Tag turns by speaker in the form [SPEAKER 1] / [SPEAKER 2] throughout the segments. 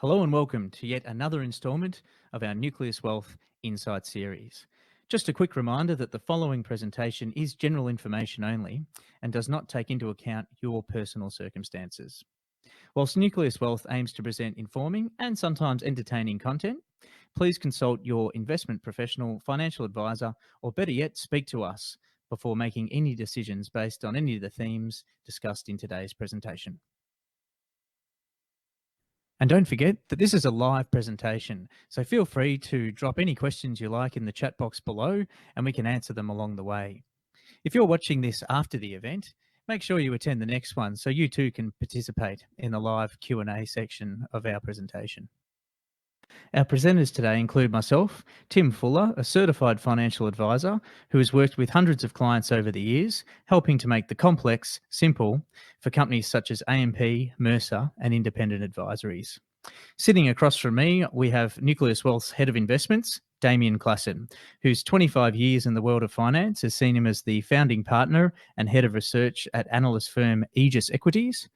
[SPEAKER 1] Hello and welcome to yet another instalment of our Nucleus Wealth Insight series. Just a quick reminder that the following presentation is general information only and does not take into account your personal circumstances. Whilst Nucleus Wealth aims to present informing and sometimes entertaining content, please consult your investment professional, financial advisor, or better yet, speak to us before making any decisions based on any of the themes discussed in today's presentation. And don't forget that this is a live presentation, so feel free to drop any questions you like in the chat box below and we can answer them along the way. If you're watching this after the event, make sure you attend the next one so you too can participate in the live Q&A section of our presentation. Our presenters today include myself, Tim Fuller, a certified financial advisor who has worked with hundreds of clients over the years, helping to make the complex simple for companies such as AMP, Mercer, and independent advisories. Sitting across from me, we have Nucleus Wealth's Head of Investments, Damien Klassen, whose 25 years in the world of finance has seen him as the founding partner and head of research at analyst firm Aegis Equities,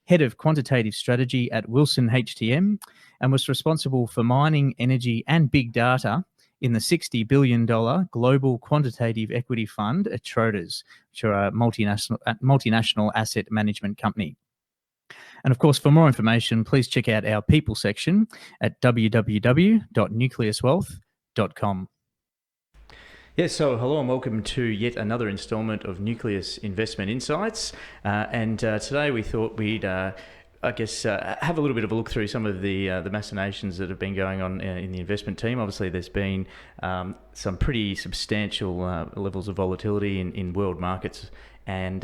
[SPEAKER 1] head of quantitative strategy at Wilson HTM, and was responsible for mining, energy, and big data in the $60 billion global quantitative equity fund at Schroders, which are a multinational asset management company. And of course, for more information, please check out our people section at www.nucleuswealth.com. Yes, so hello and welcome to yet another instalment of Nucleus Investment Insights. Today we thought we'd, have a little bit of a look through some of the machinations that have been going on in the investment team. Obviously, there's been some pretty substantial levels of volatility in world markets. And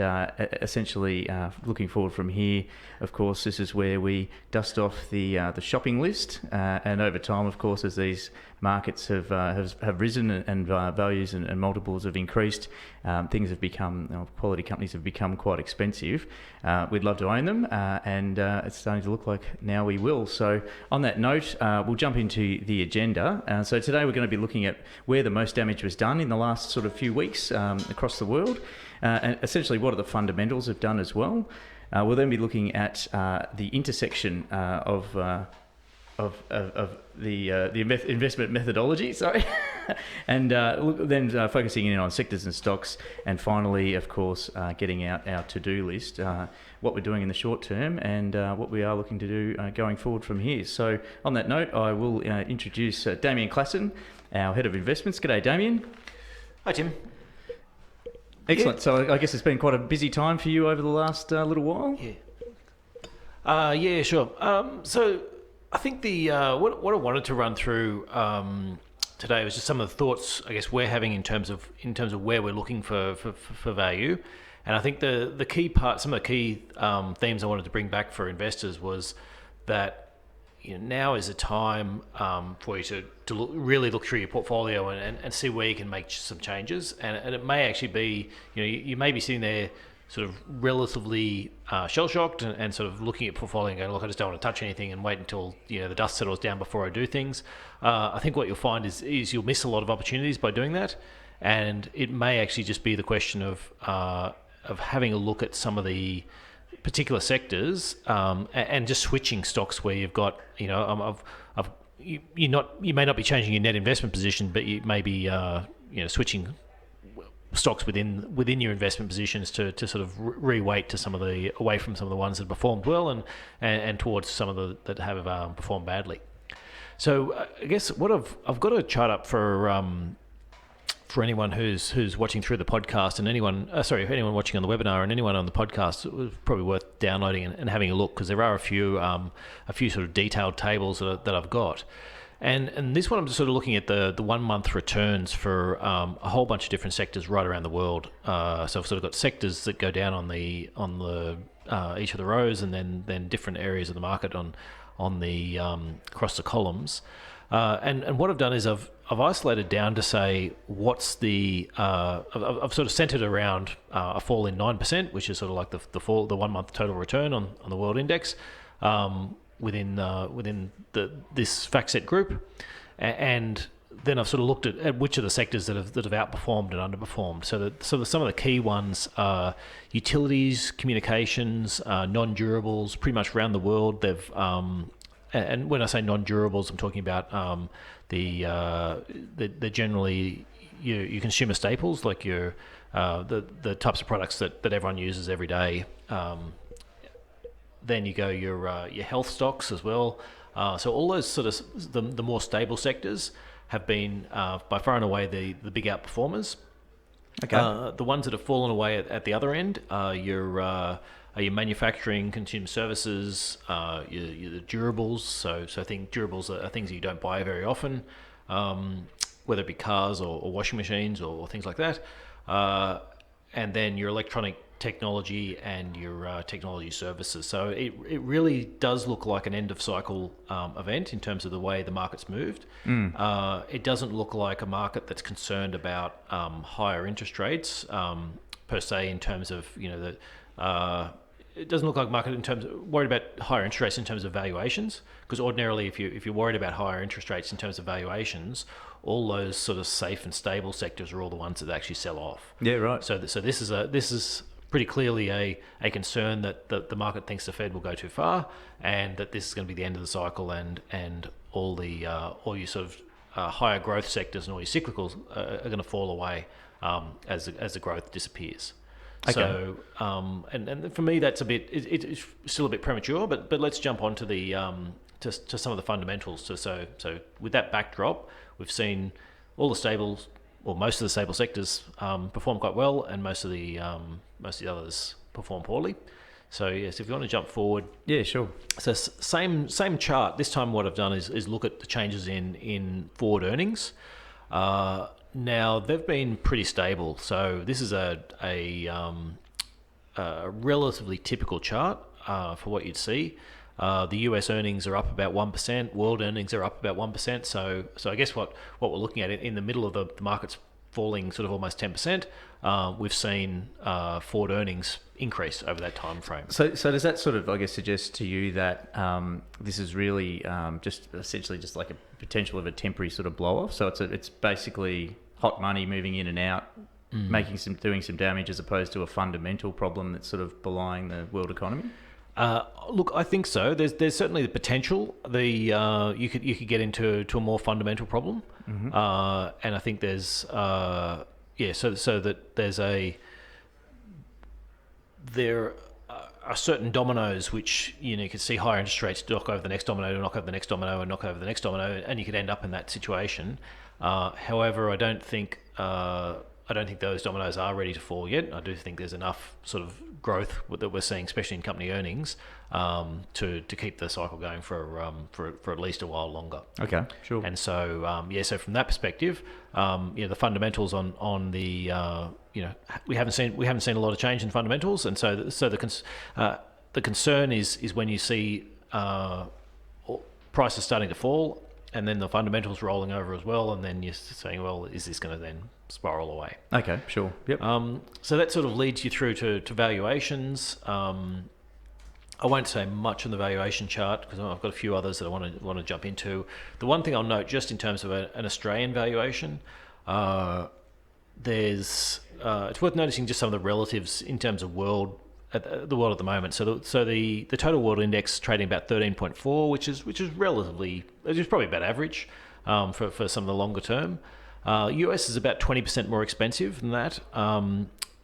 [SPEAKER 1] essentially, looking forward from here, of course, this is where we dust off the shopping list. And over time, of course, as these markets have risen and values and multiples have increased, things have become, quality companies have become quite expensive. We'd love to own them, and it's starting to look like now we will. So on that note, we'll jump into the agenda. So today we're going to be looking at where the most damage was done in the last sort of few weeks across the world. And essentially what are the fundamentals have done as well. We'll then be looking at the intersection of the investment methodology, and then focusing in on sectors and stocks, and finally, of course, getting out our to-do list, what we're doing in the short term, and what we are looking to do going forward from here. So on that note, I will introduce Damien Klassen, our Head of Investments. G'day, Damien.
[SPEAKER 2] Hi, Tim.
[SPEAKER 1] Excellent. Yeah. So I guess it's been quite a busy time for you over the last little while.
[SPEAKER 2] Yeah, sure. So I think the what I wanted to run through today was just some of the thoughts I guess we're having in terms of where we're looking for value, and I think the key part, some of the key themes I wanted to bring back for investors was that now is a time for you to really look through your portfolio and see where you can make some changes. And it may actually be, you may be sitting there sort of relatively shell-shocked and sort of looking at portfolio and going, look, I just don't want to touch anything and wait until the dust settles down before I do things. I think what you'll find is you'll miss a lot of opportunities by doing that. And it may actually just be the question of having a look at some of the particular sectors and just switching stocks where you've got, you may not be changing your net investment position, but you may be switching stocks within your investment positions to sort of re-weight to away from some of the ones that performed well and towards some of the that have performed badly. So I guess what I've got a chart up for anyone who's watching through the podcast, and anyone watching on the webinar, and anyone on the podcast, it was probably worth downloading and having a look, because there are a few sort of detailed tables that I've got. And this one I'm just sort of looking at the 1 month returns for a whole bunch of different sectors right around the world. So I've sort of got sectors that go down on the each of the rows, and then different areas of the market on the across the columns. And what I've done is I've isolated down to say what's the I've sort of centered around a fall in 9%, which is sort of like the 1 month total return on the world index within this FactSet group, and then I've sort of looked at which of the sectors that have outperformed and underperformed. So some of the key ones are utilities, communications, non-durables. Pretty much around the world, they've and when I say non-durables, I'm talking about the generally your consumer staples, like your the types of products that everyone uses every day. Then you go your health stocks as well. So all those sort of the more stable sectors have been by far and away the big outperformers.
[SPEAKER 1] Okay.
[SPEAKER 2] The ones that have fallen away at the other end are your manufacturing, consumer services, your durables. So I think durables are things that you don't buy very often, whether it be cars or washing machines or things like that. And then your electronic technology and your technology services. So it really does look like an end of cycle event in terms of the way the market's moved. It doesn't look like a market that's concerned about higher interest rates per se, in terms of it doesn't look like a market in terms of worried about higher interest rates in terms of valuations, because ordinarily if you're worried about higher interest rates in terms of valuations, all those sort of safe and stable sectors are all the ones that actually sell off.
[SPEAKER 1] Yeah, right.
[SPEAKER 2] So this is pretty clearly a concern that the market thinks the Fed will go too far, and that this is going to be the end of the cycle, and all your sort of higher growth sectors and all your cyclicals are going to fall away as the growth disappears.
[SPEAKER 1] Okay.
[SPEAKER 2] So and for me that's it's still a bit premature, but let's jump on to the to some of the fundamentals. So with that backdrop, we've seen all the stables, or most of the stable sectors, perform quite well, and most of the others perform poorly. So yes, if you want to jump forward.
[SPEAKER 1] Yeah, sure.
[SPEAKER 2] So same chart. This time what I've done is look at the changes in forward earnings. Now they've been pretty stable. So this is a relatively typical chart for what you'd see. The US earnings are up about 1%. World earnings are up about 1%. So I guess what we're looking at in the middle of the market's falling sort of almost 10%. We've seen forward earnings increase over that time frame.
[SPEAKER 1] So does that sort of, I guess, suggest to you that this is really just essentially just like a potential of a temporary sort of blow off? So it's basically hot money moving in and out, doing some damage, as opposed to a fundamental problem that's sort of belying the world economy?
[SPEAKER 2] Look, I think so. There's certainly the potential. You could get into a more fundamental problem, and I think there's so that there are certain dominoes which you could see higher interest rates knock over the next domino, knock over the next domino, and knock over the next domino, and you could end up in that situation. However, I don't think those dominoes are ready to fall yet. I do think there's enough sort of growth that we're seeing, especially in company earnings, to keep the cycle going for at least a while longer.
[SPEAKER 1] Okay, sure.
[SPEAKER 2] And so so from that perspective, the fundamentals on the we haven't seen a lot of change in fundamentals, and so the concern is when you see prices starting to fall, and then the fundamentals rolling over as well, and then you're saying, well, is this going to then spiral away?
[SPEAKER 1] Okay, sure. Yep.
[SPEAKER 2] So that sort of leads you through to valuations. I won't say much on the valuation chart because I've got a few others that I want to jump into. The one thing I'll note, just in terms of an Australian valuation, it's worth noticing just some of the relatives in terms of the world at the moment. So the total world index trading about 13.4, which is relatively, which is probably about average for some of the longer term. US is about 20% more expensive than that.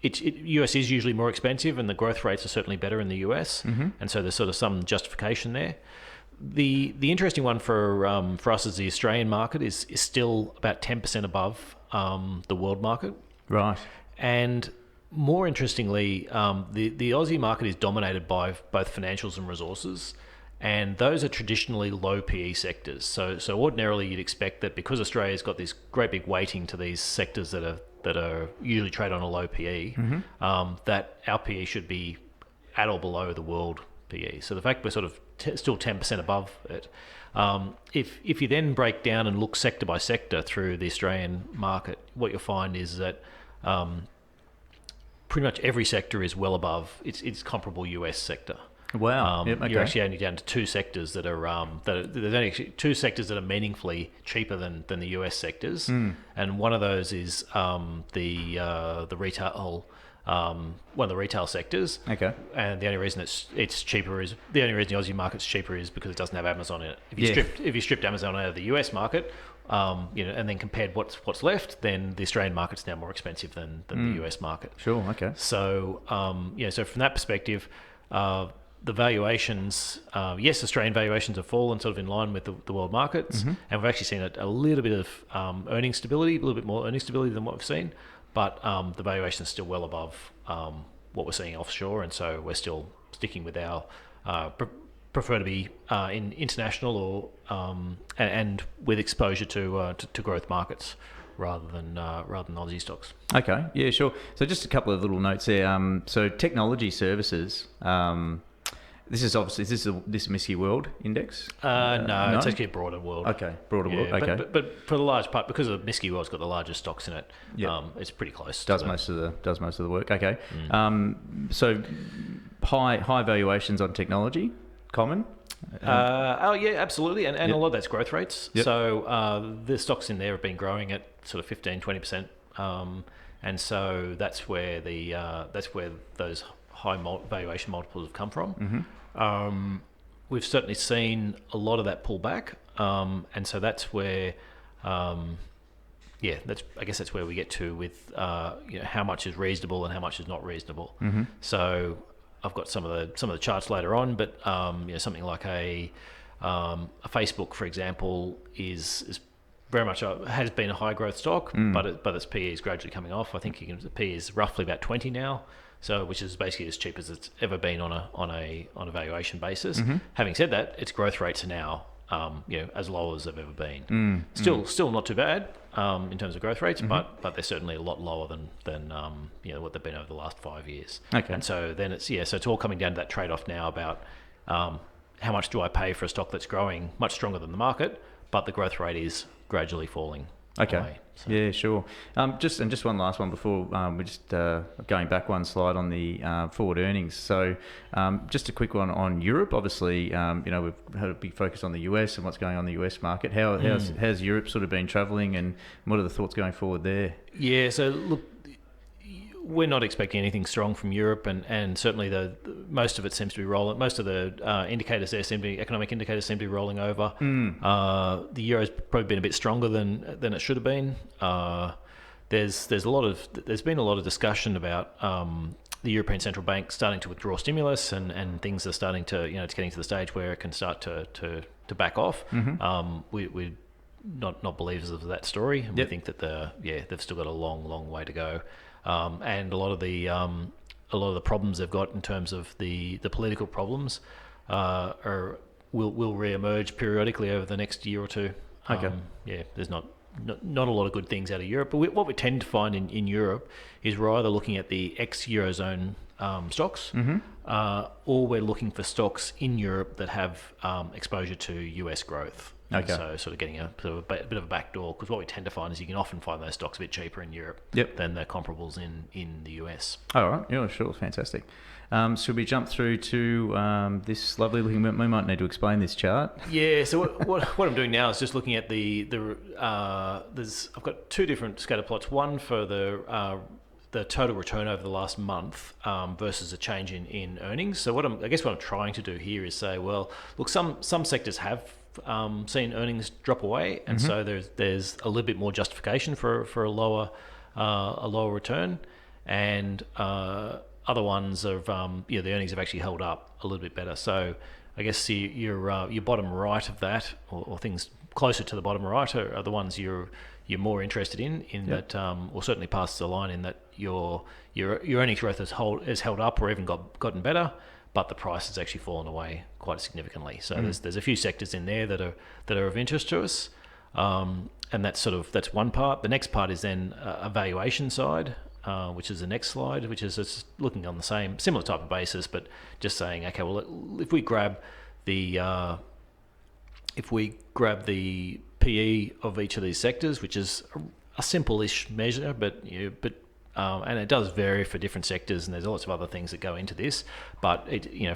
[SPEAKER 2] US is usually more expensive, and the growth rates are certainly better in the US, and so there's sort of some justification there. The interesting one for us as the Australian market is still about 10% above the world market.
[SPEAKER 1] Right.
[SPEAKER 2] And more interestingly, the Aussie market is dominated by both financials and resources, and those are traditionally low PE sectors. So ordinarily you'd expect that because Australia's got this great big weighting to these sectors that are usually traded on a low PE, that our PE should be at or below the world PE. So the fact we're sort of still 10% above it, if you then break down and look sector by sector through the Australian market, what you'll find is that pretty much every sector is well above its comparable US sector.
[SPEAKER 1] Wow. Yep, okay.
[SPEAKER 2] You're actually only down to two sectors that are there's only actually two sectors that are meaningfully cheaper than the US sectors, and one of those is the retail one of the retail sectors.
[SPEAKER 1] Okay.
[SPEAKER 2] And the only reason it's cheaper is the Aussie market's cheaper is because it doesn't have Amazon in it. If you stripped Amazon out of the US market, and then compared what's left, then the Australian market's now more expensive than the US market.
[SPEAKER 1] Sure. Okay.
[SPEAKER 2] So so from that perspective, the valuations, yes, Australian valuations have fallen sort of in line with the world markets, and we've actually seen a little bit of earnings stability, a little bit more earnings stability than what we've seen, but the valuation is still well above what we're seeing offshore, and so we're still sticking with our prefer to be in international or and with exposure to growth markets rather than Aussie stocks.
[SPEAKER 1] Okay, yeah, sure. So just a couple of little notes there. So technology services. This is obviously this MSCI World Index.
[SPEAKER 2] No, it's actually a broader world.
[SPEAKER 1] Okay, broader world. Okay,
[SPEAKER 2] but for the large part, because of MSCI World's got the largest stocks in it, it's pretty close.
[SPEAKER 1] Does most of the work. Okay, so high valuations on technology, common.
[SPEAKER 2] Yeah, absolutely, and a lot of that's growth rates.
[SPEAKER 1] Yep.
[SPEAKER 2] So the stocks in there have been growing at sort of 15-20%, and so that's where those high valuation multiples have come from. We've certainly seen a lot of that pull back, and so that's where, I guess that's where we get to with how much is reasonable and how much is not reasonable. So I've got some of the charts later on, but something like a Facebook, for example, is very much has been a high growth stock, but its PE is gradually coming off. I think the PE is roughly about 20 now. So, which is basically as cheap as it's ever been on a valuation basis. Having said that, its growth rates are now as low as they've ever been. Still not too bad in terms of growth rates, but they're certainly a lot lower than what they've been over the last 5 years.
[SPEAKER 1] Okay.
[SPEAKER 2] And so then so it's all coming down to that trade-off now about how much do I pay for a stock that's growing much stronger than the market, but the growth rate is gradually falling.
[SPEAKER 1] Okay.
[SPEAKER 2] Away, so.
[SPEAKER 1] Yeah, sure. Just one last one before we're just going back one slide on the forward earnings. So just a quick one on Europe. Obviously, we've had a big focus on the US and what's going on in the US market. How's Europe sort of been travelling, and what are the thoughts going forward there?
[SPEAKER 2] Yeah. So look, we're not expecting anything strong from Europe, and certainly most of it seems to be rolling. Most of the economic indicators seem to be rolling over. The euro's probably been a bit stronger than it should have been. There's been a lot of discussion about the European Central Bank starting to withdraw stimulus, and things are starting to it's getting to the stage where it can start to back off. We're not believers of that story, and we think that they've still got a long way to go. And a lot of the problems they've got in terms of the political problems will re-emerge periodically over the next year or two.
[SPEAKER 1] Okay.
[SPEAKER 2] There's not a lot of good things out of Europe, but what we tend to find in Europe is we're either looking at the ex-Eurozone stocks, or we're looking for stocks in Europe that have exposure to US growth.
[SPEAKER 1] Okay.
[SPEAKER 2] So sort of getting a bit of a backdoor, because what we tend to find is you can often find those stocks a bit cheaper in Europe than the comparables in the US. All
[SPEAKER 1] right. Yeah, sure. Fantastic. Should we jump through to this lovely looking? We might need to explain this chart.
[SPEAKER 2] Yeah. So what I'm doing now is just looking at I've got two different scatter plots. One for the total return over the last month versus a change in earnings. So what I'm trying to do here is say, well, look, some sectors have seen earnings drop away, and so there's a little bit more justification for a lower return, and other ones of the earnings have actually held up a little bit better. So I guess your bottom right of that, or things closer to the bottom right, are the ones you're more interested in that, or certainly passes the line in that your earnings growth has held up or even gotten better, but the price has actually fallen away quite significantly. So there's a few sectors in there that are of interest to us, and that's one part. The next part is then a valuation side, which is the next slide, which is just looking on the similar type of basis, but just saying, okay, well, if we grab the PE of each of these sectors, which is a simple-ish measure, but and it does vary for different sectors, and there's lots of other things that go into this. But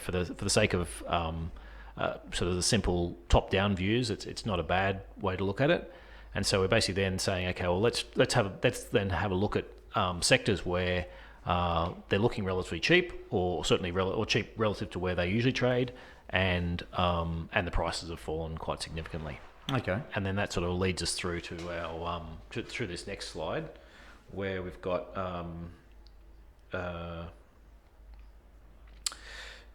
[SPEAKER 2] for the sake of sort of the simple top-down views, it's not a bad way to look at it. And so we're basically then saying, okay, well, let's then have a look at sectors where they're looking relatively cheap, or certainly or cheap relative to where they usually trade, and the prices have fallen quite significantly.
[SPEAKER 1] Okay.
[SPEAKER 2] And then that sort of leads us through to our through this next slide, where we've got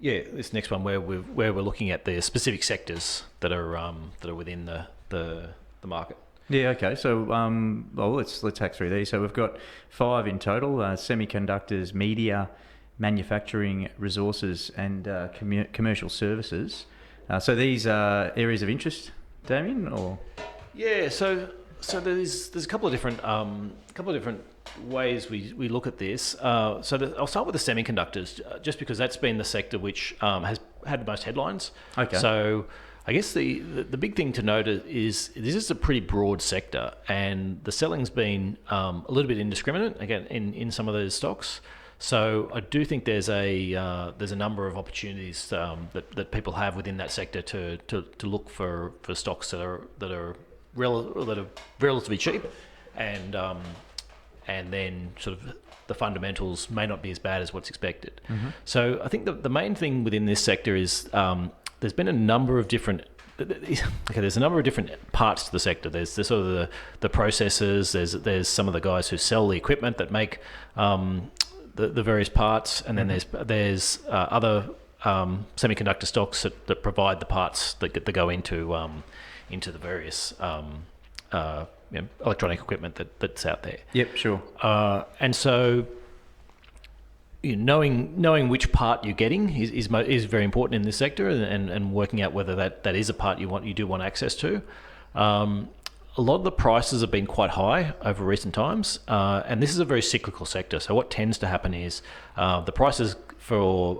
[SPEAKER 2] this next one where we're looking at the specific sectors that are within the market.
[SPEAKER 1] Yeah. Okay. So, well, let's hack through these. So we've got 5 in total: semiconductors, media, manufacturing, resources, and commercial services. So these are areas of interest, Damien, or?
[SPEAKER 2] Yeah. So there's a couple of different ways we look at this. I'll start with the semiconductors, just because that's been the sector which has had the most headlines.
[SPEAKER 1] Okay.
[SPEAKER 2] So I guess the big thing to note is this is a pretty broad sector, and the selling's been a little bit indiscriminate again in some of those stocks. So I do think there's a number of opportunities that people have within that sector to look for stocks that are relatively cheap, and then sort of the fundamentals may not be as bad as what's expected. Mm-hmm. So I think the main thing within this sector is there's been a number of different. There's a number of different parts to the sector. There's the sort of the processors. There's some of the guys who sell the equipment that make the various parts, and then there's other semiconductor stocks that provide the parts that go into the various electronic equipment that's out there.
[SPEAKER 1] Yep, sure.
[SPEAKER 2] And so, knowing which part you're getting is very important in this sector, and working out whether that is a part you do want access to. A lot of the prices have been quite high over recent times, and this is a very cyclical sector. So what tends to happen is the prices for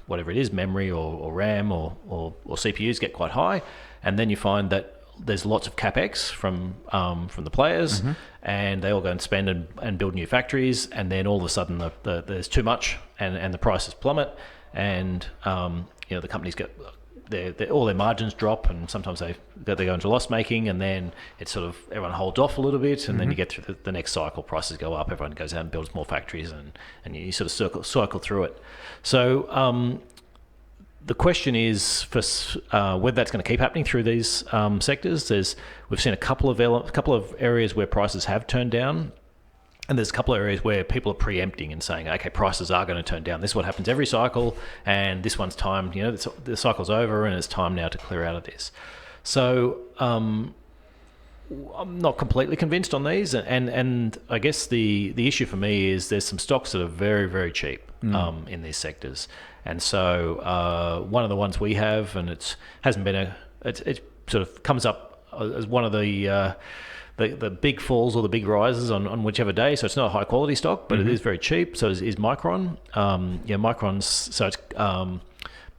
[SPEAKER 2] whatever it is, memory or RAM or CPUs get quite high, and then you find that there's lots of capex from the players, and they all go and spend and build new factories, and then all of a sudden there's too much, and the prices plummet, and the companies get all their margins drop, and sometimes they go into loss making, and then it's sort of everyone holds off a little bit, and then you get through the next cycle, prices go up, everyone goes out and builds more factories, and you sort of cycle through it. So the question is for whether that's going to keep happening through these sectors. We've seen a couple of areas where prices have turned down, and there's a couple of areas where people are preempting and saying, okay, prices are going to turn down. This is what happens every cycle, and this one's time. The cycle's over, and it's time now to clear out of this. So I'm not completely convinced on these, and I guess the issue for me is there's some stocks that are very, very cheap in these sectors. And so one of the ones we have, and it sort of comes up as one of the big falls or the big rises on whichever day. So it's not a high quality stock, but it is very cheap. So is Micron. Micron's, so it's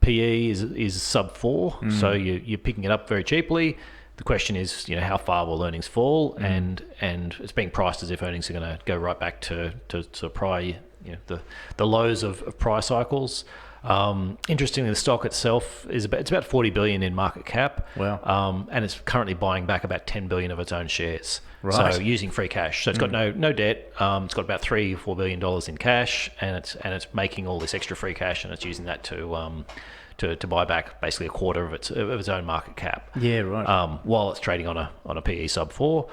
[SPEAKER 2] PE is sub 4. So you're picking it up very cheaply. The question is, how far will earnings fall, and it's being priced as if earnings are going to go right back to prior, the lows of prior cycles. Interestingly, the stock itself it's about 40 billion in market cap.
[SPEAKER 1] Wow.
[SPEAKER 2] And it's currently buying back about 10 billion of its own shares.
[SPEAKER 1] Right.
[SPEAKER 2] So using free cash. So it's got no debt. It's got about $3 or $4 billion in cash, and it's making all this extra free cash, and it's using that to buy back basically a quarter of its own market cap.
[SPEAKER 1] Yeah, right.
[SPEAKER 2] While it's trading on a PE sub 4.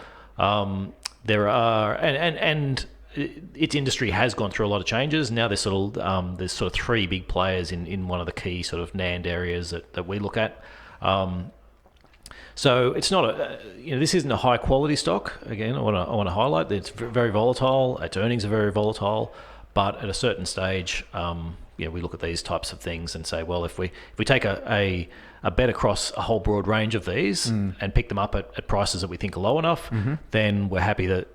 [SPEAKER 2] There are and its industry has gone through a lot of changes. Now there's sort of 3 big players in one of the key sort of NAND areas that we look at. So it's not this isn't a high quality stock. Again, I want to highlight that it's very volatile. Its earnings are very volatile, but at a certain stage, we look at these types of things and say, well, if we take a bet across a whole broad range of these and pick them up at prices that we think are low enough, then we're happy that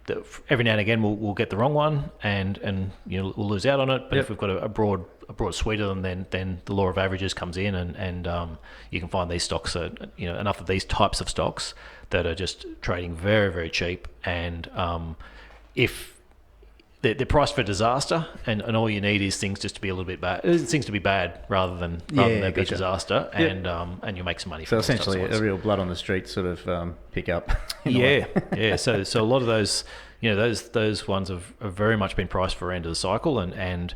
[SPEAKER 2] that every now and again we'll get the wrong one and we'll lose out on it. But if we've got a broad suite of them, then the law of averages comes in, and you can find these stocks enough of these types of stocks that are just trading very, very cheap, and if they're priced for disaster, and all you need is things just to be a little bit bad. Things to be bad rather than there be disaster, and you make some money.
[SPEAKER 1] So essentially, a real blood on the street sort of pick up.
[SPEAKER 2] Yeah. So a lot of those, those ones have very much been priced for end of the cycle, and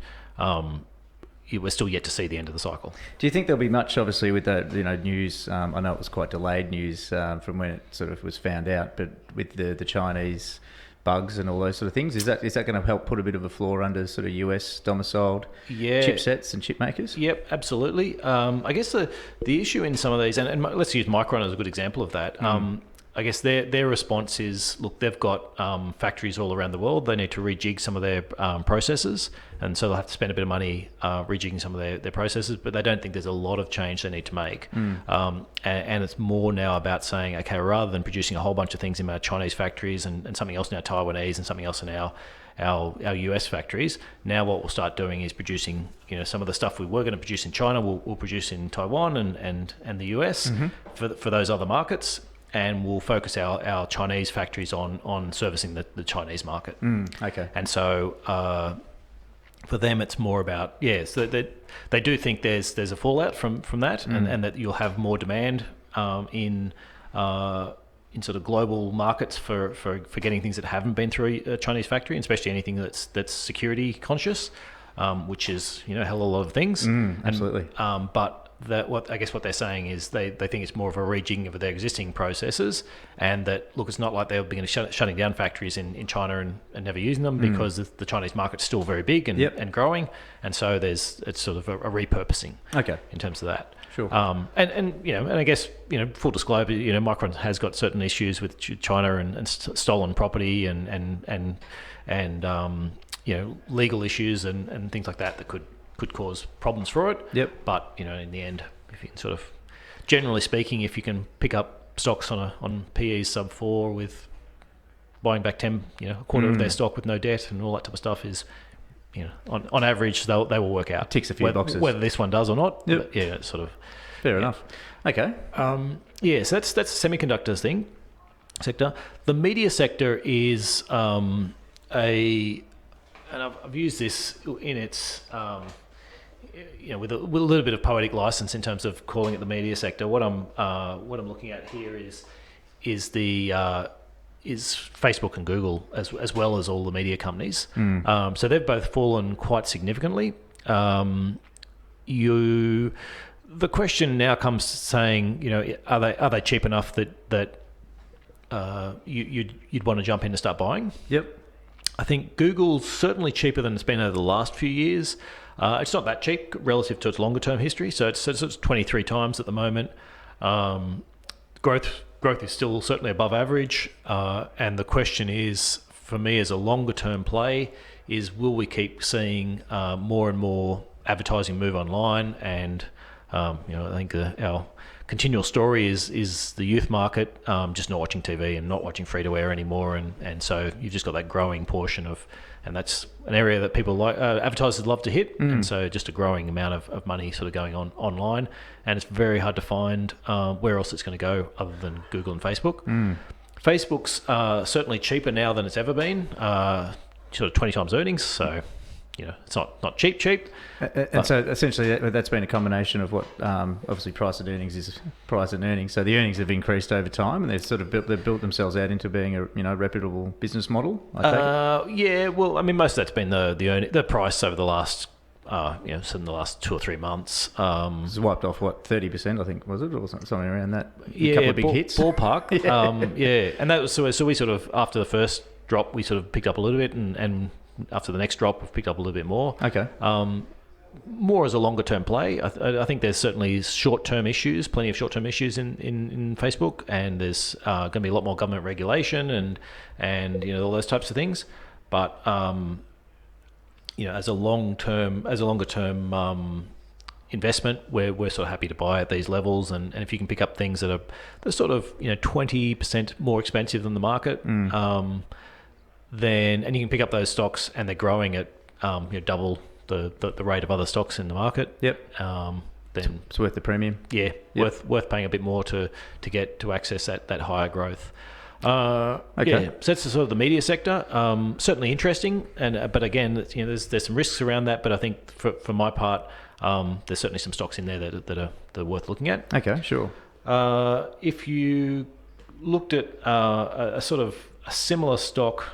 [SPEAKER 2] we're still yet to see the end of the cycle.
[SPEAKER 1] Do you think there'll be much, obviously, with that news? I know it was quite delayed news from when it sort of was found out, but with the Chinese bugs and all those sort of things, is that going to help put a bit of a floor under sort of US domiciled chipsets and chip makers?
[SPEAKER 2] Yep, absolutely. I guess the issue in some of these, and let's use Micron as a good example of that. I guess their response is, look, they've got factories all around the world. They need to rejig some of their processes, and so they'll have to spend a bit of money rejigging some of their processes, but they don't think there's a lot of change they need to make. And it's more now about saying, okay, rather than producing a whole bunch of things in our Chinese factories and something else in our Taiwanese and something else in our US factories, now what we'll start doing is producing, some of the stuff we were going to produce in China, we'll produce in Taiwan and the US for those other markets. And we'll focus our Chinese factories on servicing the Chinese market.
[SPEAKER 1] Okay.
[SPEAKER 2] And so for them, it's more about, so they do think there's a fallout from that, and that you'll have more demand in sort of global markets for getting things that haven't been through a Chinese factory, and especially anything that's security conscious, which is a hell of a lot of things.
[SPEAKER 1] Absolutely.
[SPEAKER 2] But what they're saying is they think it's more of a rejigging of their existing processes, and that, look, it's not like they'll be shutting down factories in China and never using them, because the Chinese market's still very big and growing, and so it's sort of a repurposing in terms of that.
[SPEAKER 1] Sure.
[SPEAKER 2] And I guess full disclosure, Micron has got certain issues with China and stolen property and legal issues and things like that could cause problems for it.
[SPEAKER 1] Yep.
[SPEAKER 2] But in the end, if you can sort of, generally speaking, if you can pick up stocks on PE sub 4 with buying back a quarter of their stock with no debt and all that type of stuff, is on average they will work out.
[SPEAKER 1] Ticks a few boxes.
[SPEAKER 2] Whether this one does or not.
[SPEAKER 1] Yep.
[SPEAKER 2] But it's sort of
[SPEAKER 1] fair enough. Okay.
[SPEAKER 2] So that's the semiconductors sector. The media sector is and I've used this in its with a little bit of poetic license in terms of calling it the media sector. What I'm looking at here is Facebook and Google as well as all the media companies. So they've both fallen quite significantly. The question now comes saying, are they cheap enough that you'd want to jump in and start buying?
[SPEAKER 1] Yep.
[SPEAKER 2] I think Google's certainly cheaper than it's been over the last few years. It's not that cheap relative to its longer term history, so it's 23 times at the moment. Growth is still certainly above average, and the question is, for me as a longer term play, is will we keep seeing more and more advertising move online? And I think our continual story is the youth market just not watching TV and not watching free to air anymore, and so you've just got that growing portion of, and that's an area that people like, advertisers love to hit, and so just a growing amount of money sort of going on online, and it's very hard to find where else it's going to go other than Google and Facebook. Facebook's certainly cheaper now than it's ever been, sort of 20 times earnings, so it's not cheap.
[SPEAKER 1] And so essentially that's been a combination of what obviously price and earnings is price and earnings. So the earnings have increased over time, and they've built themselves out into being a reputable business model. I take it.
[SPEAKER 2] Well, I mean, most of that's been the price over the last so in the last 2 or 3 months.
[SPEAKER 1] It's wiped off 30%, I think, was it, or something around that? A couple of big hits.
[SPEAKER 2] Ballpark. And that was so we sort of, after the first drop, we sort of picked up a little bit, and after the next drop, we've picked up a little bit more.
[SPEAKER 1] Okay.
[SPEAKER 2] More as a longer term play. I think there's certainly plenty of short term issues in Facebook, and there's going to be a lot more government regulation and all those types of things. But as a longer term investment, we're sort of happy to buy at these levels, and if you can pick up things that are sort of 20% more expensive than the market. Then, and you can pick up those stocks and they're growing at double the rate of other stocks in the market.
[SPEAKER 1] Yep.
[SPEAKER 2] Then
[SPEAKER 1] it's worth the premium.
[SPEAKER 2] Yeah. Yep. Worth paying a bit more to get to access that higher growth. Okay. Yeah. So that's sort of the media sector. Certainly interesting, but again, there's some risks around that. But I think for my part, there's certainly some stocks in there that are worth looking at.
[SPEAKER 1] Okay. Sure.
[SPEAKER 2] If you looked at a sort of a similar stock.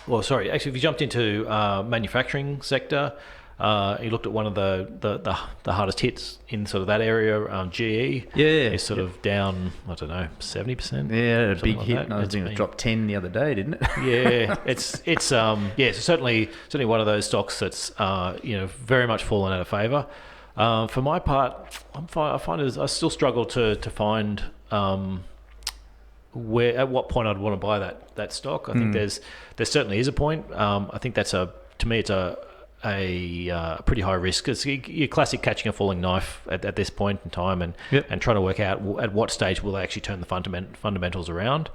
[SPEAKER 2] Well, sorry, actually, if you jumped into manufacturing sector, you looked at one of the hardest hits in sort of that area, GE. Is sort of down, I don't know, 70%.
[SPEAKER 1] Yeah, a big
[SPEAKER 2] like
[SPEAKER 1] hit.
[SPEAKER 2] that.
[SPEAKER 1] And I think it dropped 10 the other day, didn't it?
[SPEAKER 2] Yeah, it's so certainly one of those stocks that's very much fallen out of favour. For my part, I find I still struggle to find where at what point I'd want to buy that stock. I think there certainly is a point. I think that's to me it's a pretty high risk. It's your classic catching a falling knife at this point in time, and trying to work out at what stage will they actually turn the fundamentals around.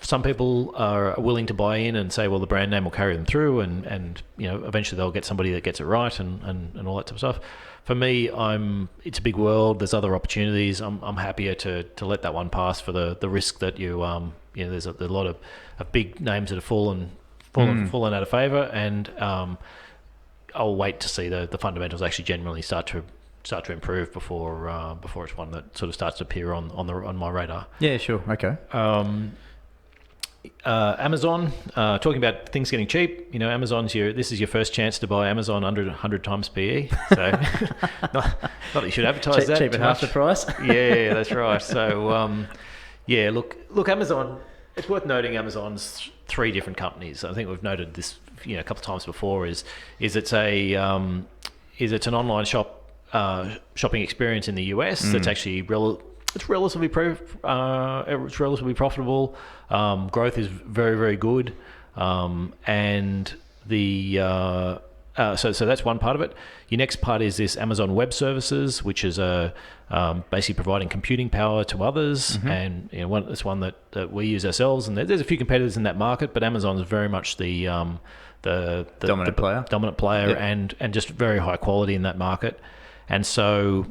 [SPEAKER 2] Some people are willing to buy in and say, well, the brand name will carry them through, and eventually they'll get somebody that gets it right, and all that type of stuff. For me, it's a big world. There's other opportunities. I'm happier to let that one pass for the risk that there's a lot of big names that have fallen out of favour, and I'll wait to see the fundamentals actually generally start to improve before it's one that sort of starts to appear on my radar.
[SPEAKER 1] Yeah, sure. Okay.
[SPEAKER 2] Amazon, talking about things getting cheap. This is your first chance to buy Amazon under 100 times PE. So not that you should advertise that.
[SPEAKER 1] Cheap at half the price.
[SPEAKER 2] Yeah, that's right. So look, Amazon. It's worth noting Amazon's three different companies. I think we've noted this a couple of times before. Is it's an online shopping experience in the US that's actually relatively profitable. Growth is very, very good, and so that's one part of it. Your next part is this Amazon Web Services, which is basically providing computing power to others, and it's one that we use ourselves. And there's a few competitors in that market, but Amazon is very much the
[SPEAKER 1] dominant player,
[SPEAKER 2] and just very high quality in that market, and so.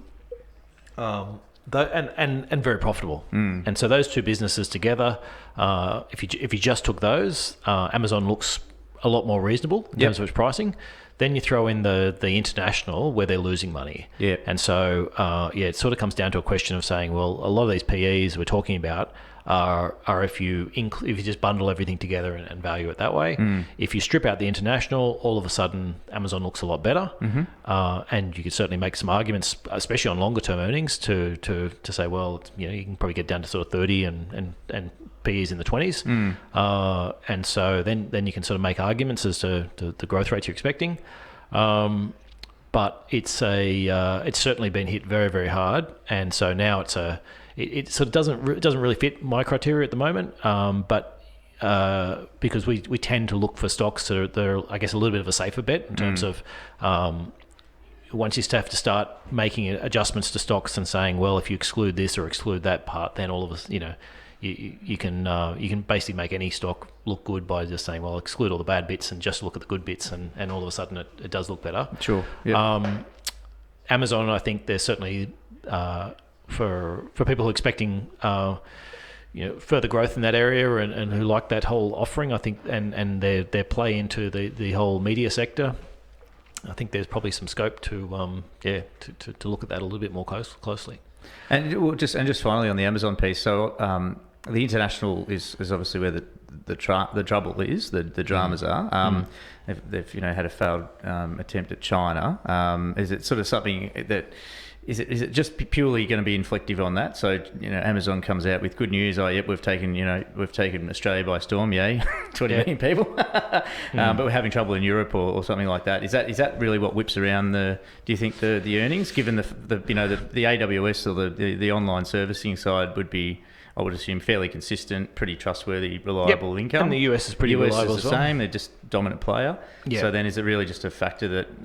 [SPEAKER 2] And very profitable, and so those two businesses together, if you just took those, Amazon looks a lot more reasonable in terms of its pricing. Then you throw in the international where they're losing money, and so it sort of comes down to a question of saying, well, a lot of these PEs we're talking about are if you just bundle everything together and value it that way. If you strip out the international, all of a sudden Amazon looks a lot better, and you could certainly make some arguments, especially on longer term earnings, to say, well, you can probably get down to sort of 30 and PEs in the 20s, and so then you can sort of make arguments as to the growth rates you're expecting. But it's certainly been hit very, very hard, and so now it sort of doesn't really fit my criteria at the moment, but because we tend to look for stocks that are I guess a little bit of a safer bet in terms of once you have to start making adjustments to stocks and saying, well, if you exclude this or exclude that part, then all of us, you can basically make any stock look good by just saying, well, exclude all the bad bits and just look at the good bits, and all of a sudden it does look better.
[SPEAKER 1] Sure. Yeah.
[SPEAKER 2] Amazon, I think there's certainly for people who are expecting further growth in that area and who like that whole offering, I think, and their play into the whole media sector, I think there's probably some scope to look at that a little bit more closely.
[SPEAKER 1] And just finally on the Amazon piece, so the international is obviously where the trouble is, the dramas are. They've had a failed attempt at China. Is it sort of something that is it just purely going to be inflective on that? So Amazon comes out with good news. Oh, yep, we've taken Australia by storm. Yay, 20 million people. But we're having trouble in Europe or something like that. Is that really what whips around do you think the earnings? Given the AWS or the online servicing side would be, I would assume, fairly consistent, pretty trustworthy, reliable income.
[SPEAKER 2] And the US is pretty reliable
[SPEAKER 1] as well. Same. They're just dominant player. Yeah. So then is it really just a factor that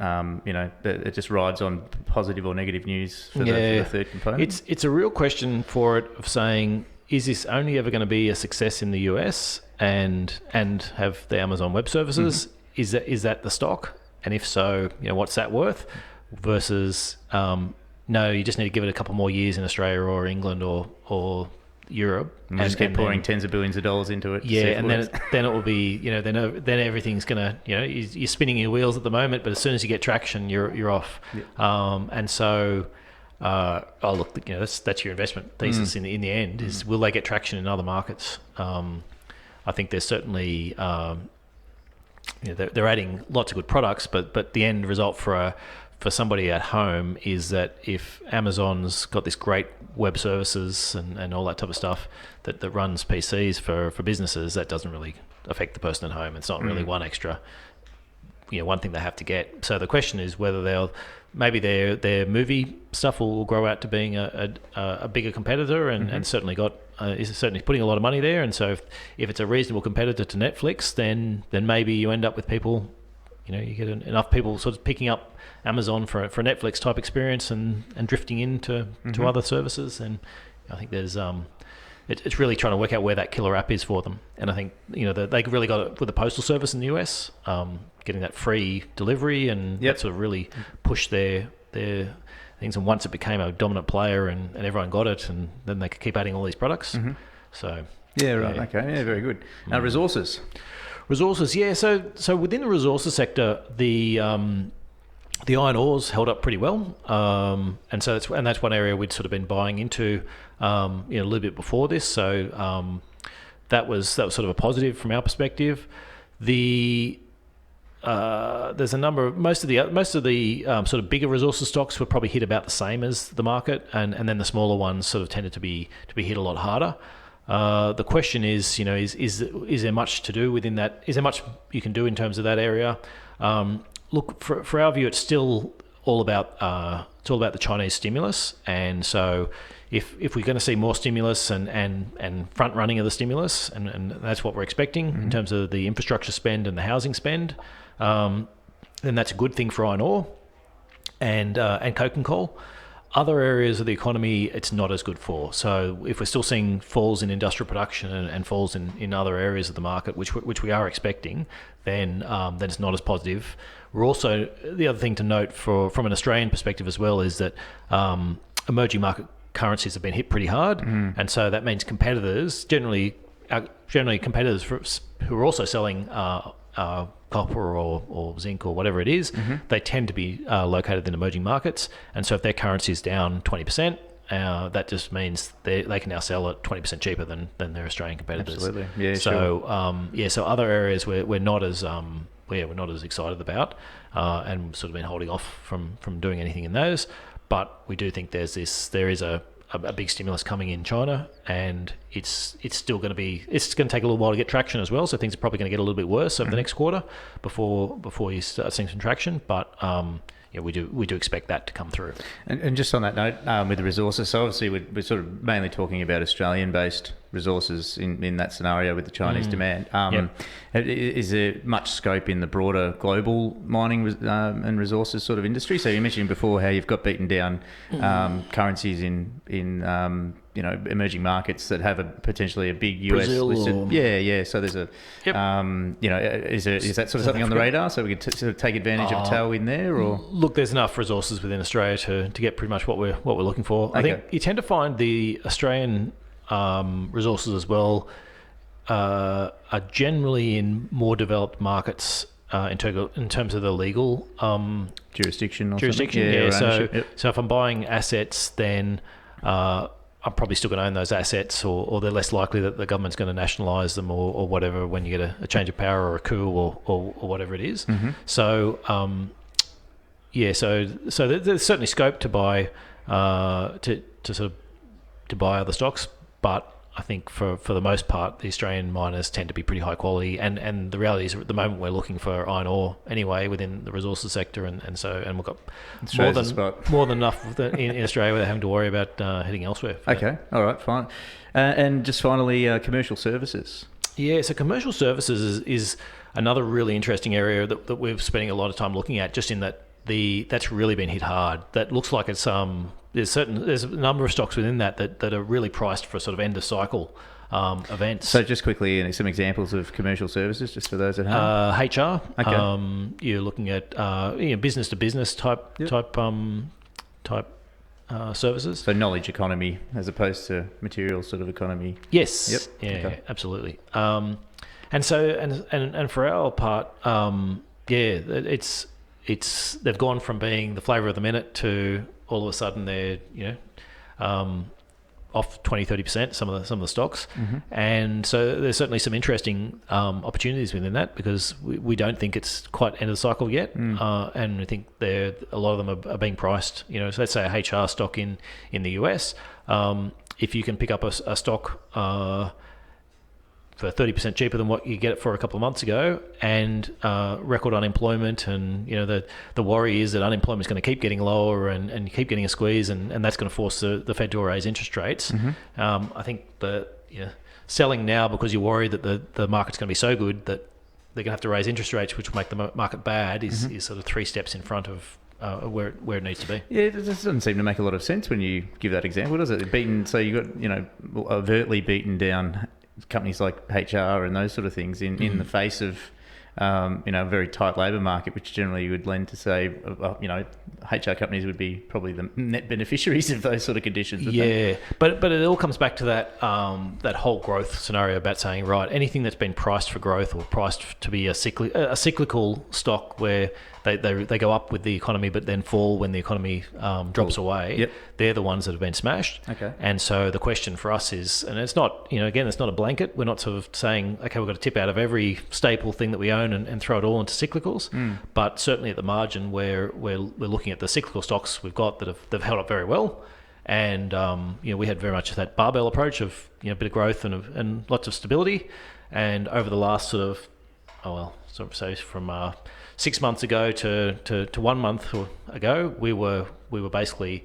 [SPEAKER 1] that it just rides on positive or negative news for the third component?
[SPEAKER 2] It's a real question for it of saying, is this only ever going to be a success in the US and have the Amazon Web Services? Is that the stock? And if so, what's that worth? Versus no, you just need to give it a couple more years in Australia or England or Europe,
[SPEAKER 1] and just keep pouring tens of billions of dollars into it.
[SPEAKER 2] Yeah, and then it will be, then everything's gonna, you're spinning your wheels at the moment, but as soon as you get traction, you're off. Yeah. And so, oh look, that's your investment thesis in the end is will they get traction in other markets? I think there's certainly they're adding lots of good products, but the end result for somebody at home is that if Amazon's got this great web services and all that type of stuff that runs PCs for businesses, that doesn't really affect the person at home. It's not really one thing they have to get. So the question is whether maybe their movie stuff will grow out to being a bigger competitor, and certainly is certainly putting a lot of money there. And so if it's a reasonable competitor to Netflix, then maybe you end up with people, you get enough people sort of picking up Amazon for a Netflix type experience and drifting into to other services. And I think there's it's really trying to work out where that killer app is for them. And I think they really got it with the postal service in the US, getting that free delivery, and that sort of really pushed their things. And once it became a dominant player and everyone got it, and then they could keep adding all these products. So
[SPEAKER 1] okay, very good. Resources,
[SPEAKER 2] yeah. So within the resources sector, the iron ores held up pretty well, and so that's one area we'd sort of been buying into, a little bit before this. So that was sort of a positive from our perspective. There's a number of most of the sort of bigger resources stocks were probably hit about the same as the market, and then the smaller ones sort of tended to be hit a lot harder. The question is, is there much to do within that? Is there much you can do in terms of that area? Look, for our view, it's still all about the Chinese stimulus, and so if we're going to see more stimulus and front running of the stimulus, and that's what we're expecting in terms of the infrastructure spend and the housing spend, then that's a good thing for iron ore and coke and coal. Other areas of the economy, it's not as good for. So if we're still seeing falls in industrial production and falls in other areas of the market, which we are expecting, then it's not as positive. We're also, the other thing to note from an Australian perspective as well is that emerging market currencies have been hit pretty hard, and so that means competitors, generally competitors who are also selling copper or zinc or whatever it is, they tend to be located in emerging markets, and so if their currency is down 20%, that just means they can now sell at 20% cheaper than their Australian competitors.
[SPEAKER 1] Absolutely, yeah.
[SPEAKER 2] So
[SPEAKER 1] sure.
[SPEAKER 2] So other areas we're not as we're not as excited about, and sort of been holding off from doing anything in those. But we do think there is a big stimulus coming in China, and it's going to take a little while to get traction as well. So things are probably going to get a little bit worse over the next quarter before you start seeing some traction. But we do expect that to come through.
[SPEAKER 1] And just on that note, with the resources, so obviously we're sort of mainly talking about Australian-based resources in that scenario with the Chinese demand. Is there much scope in the broader global mining and resources sort of industry? So you mentioned before how you've got beaten down currencies in emerging markets that have potentially a big US listed. So there's is that sort of something on the radar? So we could sort of take advantage of a tailwind there, or
[SPEAKER 2] look, there's enough resources within Australia to get pretty much what we're looking for. I think you tend to find the Australian resources as well are generally in more developed markets in terms of the legal
[SPEAKER 1] jurisdiction.
[SPEAKER 2] So if I'm buying assets, then I'm probably still going to own those assets, or they're less likely that the government's going to nationalise them or whatever when you get a change of power or a coup or whatever it is. So so there's certainly scope to buy to buy other stocks, but I think for the most part, the Australian miners tend to be pretty high quality, and the reality is at the moment we're looking for iron ore anyway within the resources sector, and we've got more than enough in Australia without having to worry about heading elsewhere.
[SPEAKER 1] Okay, all right, fine. And just finally, commercial services.
[SPEAKER 2] Yeah, so commercial services is another really interesting area that we're spending a lot of time looking at, just in that that's really been hit hard. That looks like it's there's a number of stocks within that are really priced for sort of end of cycle events.
[SPEAKER 1] So just quickly, some examples of commercial services, just for those at home.
[SPEAKER 2] HR.
[SPEAKER 1] Okay.
[SPEAKER 2] You're looking at business to business type services.
[SPEAKER 1] So knowledge economy as opposed to material sort of economy.
[SPEAKER 2] Yes.
[SPEAKER 1] Yep.
[SPEAKER 2] Yeah.
[SPEAKER 1] Okay.
[SPEAKER 2] Absolutely. And for our part, it's they've gone from being the flavour of the minute to all of a sudden they're off 20-30% some of the stocks, and so there's certainly some interesting opportunities within that, because we don't think it's quite end of the cycle yet, and we think a lot of them are being priced. So let's say a HR stock in the US, if you can pick up a stock for 30% cheaper than what you get it for a couple of months ago, and record unemployment, and the worry is that unemployment is going to keep getting lower, and you keep getting a squeeze, and that's going to force the Fed to raise interest rates. I think selling now because you're worried that the market's going to be so good that they're going to have to raise interest rates, which will make the market bad, is sort of 3 steps in front of where it needs to be.
[SPEAKER 1] Yeah, it just doesn't seem to make a lot of sense when you give that example, does it? So you got overtly beaten down companies like HR and those sort of things in the face of a very tight labour market, which generally would lend to say HR companies would be probably the net beneficiaries of those sort of conditions.
[SPEAKER 2] Yeah, but it all comes back to that whole growth scenario about saying, right, anything that's been priced for growth or priced to be a cyclical stock where they go up with the economy but then fall when the economy drops away. They're the ones that have been smashed.
[SPEAKER 1] Okay.
[SPEAKER 2] And so the question for us is, and it's not, again, it's not a blanket. We're not sort of saying, okay, we've got to tip out of every staple thing that we own and throw it all into cyclicals. But certainly at the margin, we're looking at the cyclical stocks we've got that have held up very well. And we had very much that barbell approach of a bit of growth and lots of stability. And over the last say from 6 months ago to 1 month ago, we were basically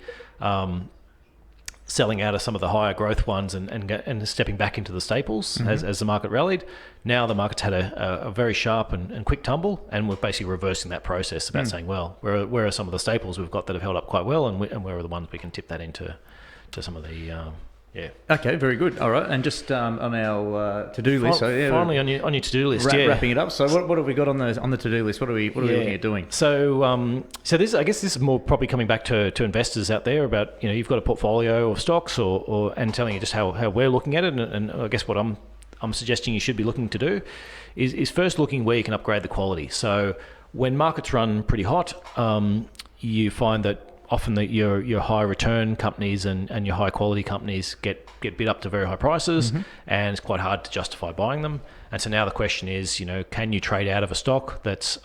[SPEAKER 2] selling out of some of the higher growth ones and stepping back into the staples as the market rallied. Now the market's had a very sharp and quick tumble, and we're basically reversing that process about saying, well, where are some of the staples we've got that have held up quite well, and where are the ones we can tip that into some of the
[SPEAKER 1] Okay, very good. All right, and just on our to-do list.
[SPEAKER 2] Finally, on your to-do list,
[SPEAKER 1] wrapping it up. So, what have we got on the to-do list? What are we looking at doing?
[SPEAKER 2] So, this, I guess, this is more probably coming back to investors out there about you've got a portfolio of stocks, and telling you just how we're looking at it, and I guess what I'm suggesting you should be looking to do is first looking where you can upgrade the quality. So, when markets run pretty hot, you find that often that your high return companies and your high quality companies get bid up to very high prices, and it's quite hard to justify buying them. And so now the question is, can you trade out of a stock that's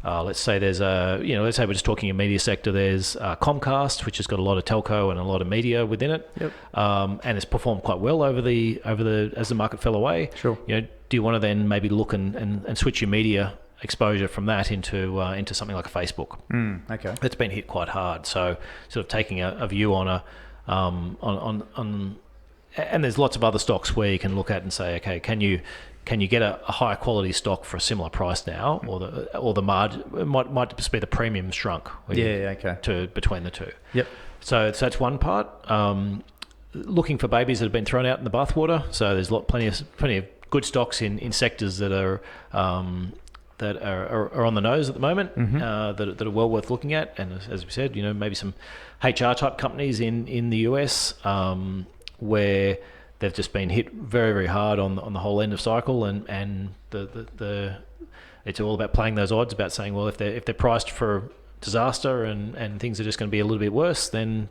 [SPEAKER 2] let's say there's let's say we're just talking a media sector. There's Comcast, which has got a lot of telco and a lot of media within it, and it's performed quite well over the as the market fell away.
[SPEAKER 1] Sure.
[SPEAKER 2] Do you want to then maybe look and switch your media exposure from that into something like a Facebook?
[SPEAKER 1] Okay.
[SPEAKER 2] That's been hit quite hard. So sort of taking a view on and there's lots of other stocks where you can look at and say, okay, can you get a higher quality stock for a similar price now, or the margin might just be the premium shrunk.
[SPEAKER 1] Okay.
[SPEAKER 2] Between the two.
[SPEAKER 1] Yep.
[SPEAKER 2] So that's one part. Looking for babies that have been thrown out in the bathwater. So there's plenty of good stocks in sectors that are on the nose at the moment, that are well worth looking at. And as we said, maybe some HR type companies in the US, where they've just been hit very, very hard on the whole end of cycle, and the it's all about playing those odds, about saying, well, if they're priced for disaster and things are just going to be a little bit worse, then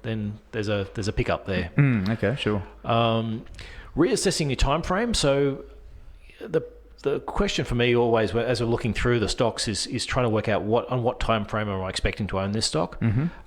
[SPEAKER 2] there's a pickup there.
[SPEAKER 1] Okay, sure.
[SPEAKER 2] Reassessing your time frame. So the question for me always, as we're looking through the stocks, is trying to work out what time frame am I expecting to own this stock.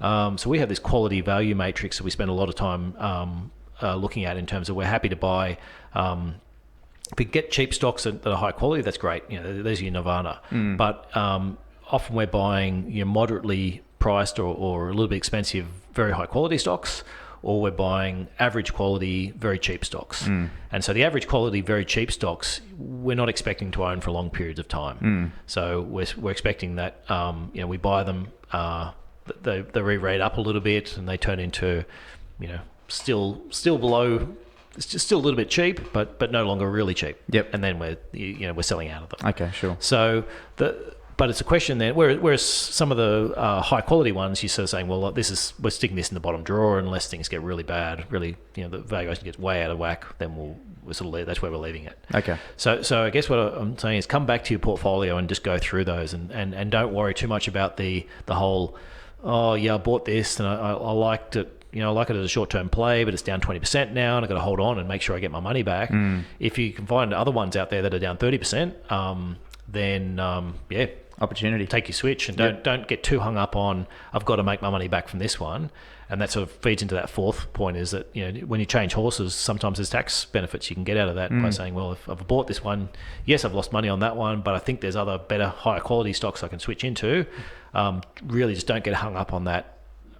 [SPEAKER 2] So we have this quality value matrix that we spend a lot of time looking at, in terms of we're happy to buy. If we get cheap stocks that are high quality, that's great. There's your nirvana. But often we're buying moderately priced or a little bit expensive, very high quality stocks, or we're buying average quality, very cheap stocks. And so the average quality, very cheap stocks, we're not expecting to own for long periods of time. So we're expecting that we buy them, they re-rate up a little bit, and they turn into still below. It's just still a little bit cheap, but no longer really cheap.
[SPEAKER 1] Yep.
[SPEAKER 2] And then we're selling out of them.
[SPEAKER 1] Okay, sure.
[SPEAKER 2] So but it's a question then, whereas some of the high quality ones, you're sort of saying, well, we're sticking this in the bottom drawer unless things get really bad, really, the valuation gets way out of whack, then we're sort of that's where we're leaving it.
[SPEAKER 1] Okay.
[SPEAKER 2] So I guess what I'm saying is come back to your portfolio and just go through those, and don't worry too much about the whole oh yeah, I bought this and I liked it. I like it as a short-term play, but it's down 20% now, and I've got to hold on and make sure I get my money back. If you can find other ones out there that are down 30%, then yeah,
[SPEAKER 1] Opportunity.
[SPEAKER 2] take your switch and don't get too hung up on I've got to make my money back from this one. And that sort of feeds into that fourth point, is that when you change horses, sometimes there's tax benefits you can get out of that by saying, well, if I've bought this one, yes, I've lost money on that one, but I think there's other better, higher quality stocks I can switch into. Really just don't get hung up on that.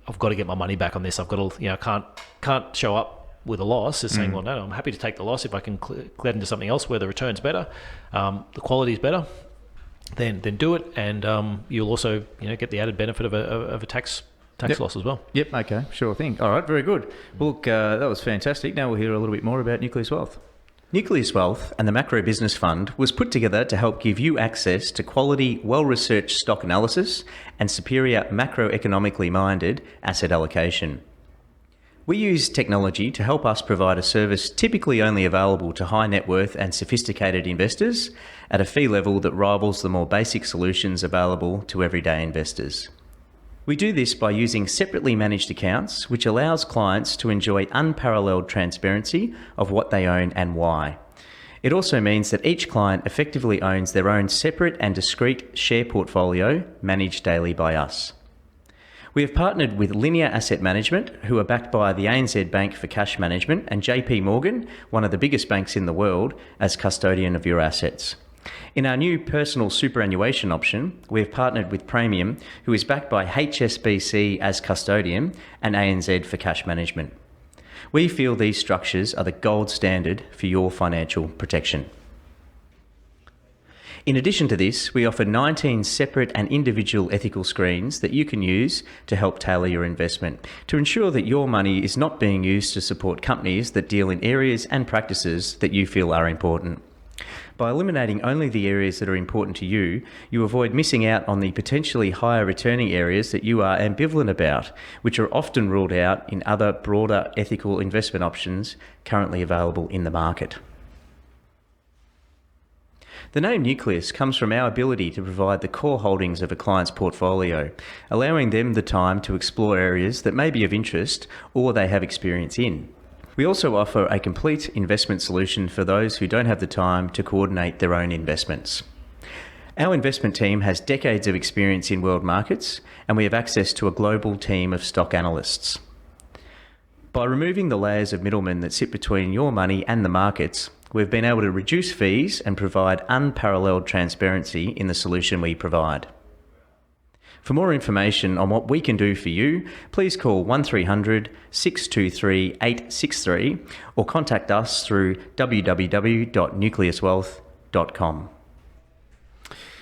[SPEAKER 2] I've got to get my money back on this. I've got to, can't show up with a loss. It's saying, well, no, I'm happy to take the loss if I can clear into something else where the return's better, the quality's better. Then do it, and you'll also get the added benefit of a tax loss as well.
[SPEAKER 1] Yep. Okay. Sure thing. All right. Very good. Well, look, that was fantastic. Now we'll hear a little bit more about Nucleus Wealth. Nucleus Wealth and the Macro Business Fund was put together to help give you access to quality, well-researched stock analysis and superior macroeconomically minded asset allocation. We use technology to help us provide a service typically only available to high net worth and sophisticated investors at a fee level that rivals the more basic solutions available to everyday investors. We do this by using separately managed accounts, which allows clients to enjoy unparalleled transparency of what they own and why. It also means that each client effectively owns their own separate and discrete share portfolio managed daily by us. We have partnered with Linear Asset Management, who are backed by the ANZ Bank for Cash Management, and JP Morgan, one of the biggest banks in the world, as custodian of your assets. In our new personal superannuation option, we have partnered with Praemium, who is backed by HSBC as custodian and ANZ for cash management. We feel these structures are the gold standard for your financial protection. In addition to this, we offer 19 separate and individual ethical screens that you can use to help tailor your investment, to ensure that your money is not being used to support companies that deal in areas and practices that you feel are important. By eliminating only the areas that are important to you, you avoid missing out on the potentially higher returning areas that you are ambivalent about, which are often ruled out in other broader ethical investment options currently available in the market. The name Nucleus comes from our ability to provide the core holdings of a client's portfolio, allowing them the time to explore areas that may be of interest or they have experience in. We also offer a complete investment solution for those who don't have the time to coordinate their own investments. Our investment team has decades of experience in world markets, and we have access to a global team of stock analysts. By removing the layers of middlemen that sit between your money and the markets, we've been able to reduce fees and provide unparalleled transparency in the solution we provide. For more information on what we can do for you, please call 1300 623 863 or contact us through www.nucleuswealth.com.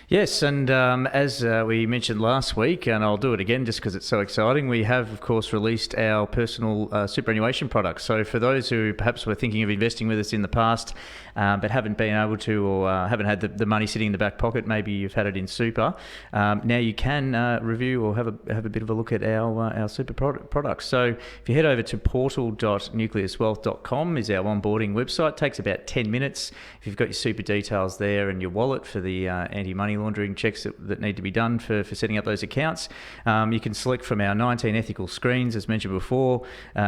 [SPEAKER 1] Yes, and as we mentioned last week, and I'll do it again just because it's so exciting, we have, of course, released our personal superannuation product. So for those who perhaps were thinking of investing with us in the past, but haven't been able to, or haven't had the money sitting in the back pocket, maybe you've had it in super, now you can review or have a bit of a look at our super products. So if you head over to portal.nucleuswealth.com is our onboarding website. It takes about 10 minutes. If you've got your super details there and your wallet for the anti-money laundering checks that need to be done for setting up those accounts, you can select from our 19 ethical screens, as mentioned before,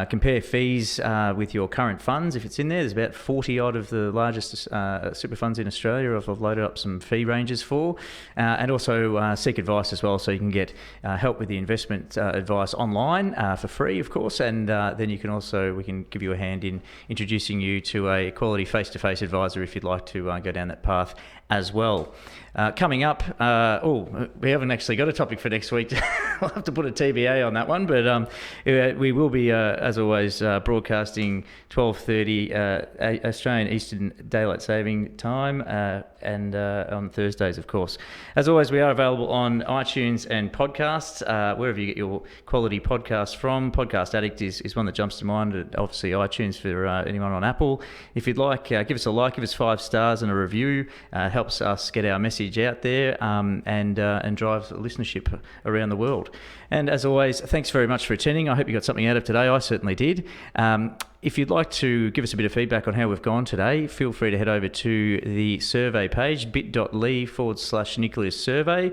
[SPEAKER 1] compare fees with your current funds. If it's in there, there's about 40 odd of the largest super funds in Australia I've loaded up some fee ranges for, and also seek advice as well, so you can get help with the investment advice online for free, of course, and then we can give you a hand in introducing you to a quality face-to-face advisor if you'd like to go down that path as well. Coming up, we haven't actually got a topic for next week. I'll have to put a TBA on that one, but we will be, as always, broadcasting 12:30 Australian Eastern Daylight Saving Time, and on Thursdays, of course. As always, we are available on iTunes and podcasts, wherever you get your quality podcasts from. Podcast Addict is one that jumps to mind, and obviously iTunes for anyone on Apple. If you'd like, give us a like, give us 5 stars and a review. Helps us get our message out there and drives listenership around the world. And as always, thanks very much for attending. I hope you got something out of today. I certainly did. If you'd like to give us a bit of feedback on how we've gone today, feel free to head over to the survey page, bit.ly/Nucleus survey.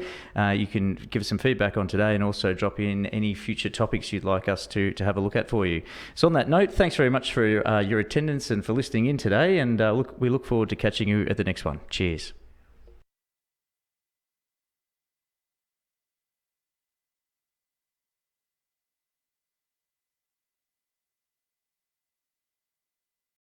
[SPEAKER 1] You can give us some feedback on today and also drop in any future topics you'd like us to have a look at for you. So on that note, thanks very much for your attendance and for listening in today. And we look forward to catching you at the next one. Cheers.